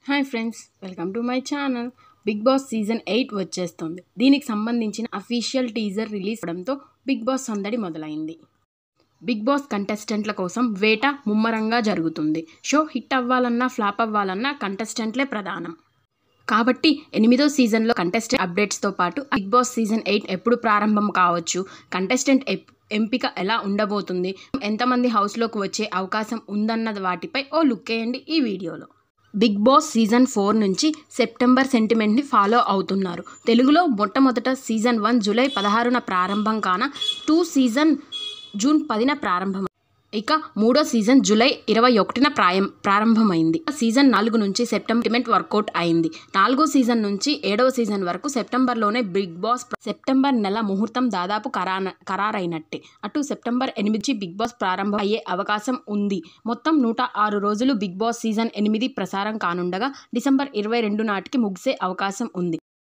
Hi friends, welcome to my channel. Bigg Boss season 8 వచ్చేస్తుంది. దీనికి సంబంధించిన అఫీషియల్ టీజర్ రిలీజ్ అవడంతో బిగ్ బాస్ సందడి మొదలైంది. బిగ్ బాస్ కంటెస్టెంట్ల కోసం వేట ముమ్మరంగా జరుగుతుంది. షో హిట్ అవ్వాలన్నా ఫ్లాప్ అవ్వాలన్నా కంటెస్టెంట్లే ప్రధానం. కాబట్టి 8వ సీజన్లో కంటెస్టెంట్ అప్డేట్స్తో పాటు బిగ్ బాస్ సీజన్ 8 ఎప్పుడు ప్రారంభం కావచ్చు, కంటెస్టెంట్ ఎంపిక ఎలా ఉండబోతుంది, ఎంతమంది హౌస్లోకి వచ్చే అవకాశం ఉందన్న వాటిపై ఓ లుక్ వేయండి ఈ వీడియోలో. బిగ్ బాస్ సీజన్ 4 నుంచి సెప్టెంబర్ సెంటిమెంట్ని ఫాలో అవుతున్నారు. తెలుగులో మొట్టమొదట సీజన్ 1 జూలై 16న ప్రారంభం కాన 2 సీజన్ జూన్ 10న ప్రారంభం. ఇక 3వ సీజన్ జూలై 21న ప్రారంభమైంది. సీజన్ 4 నుంచి సెప్టెంబర్ వర్కౌట్ అయింది. 4వ సీజన్ నుంచి 7వ సీజన్ వరకు సెప్టెంబర్లోనే బిగ్ బాస్ సెప్టెంబర్ నెల ముహూర్తం దాదాపు ఖరారైనట్టే. అటు సెప్టెంబర్ 8 నుంచి బిగ్ బాస్ ప్రారంభం అయ్యే అవకాశం ఉంది. మొత్తం 106 రోజులు బిగ్ బాస్ సీజన్ 8 ప్రసారం కానుండగా డిసెంబర్ 22 నాటికి ముగిసే అవకాశం ఉంది.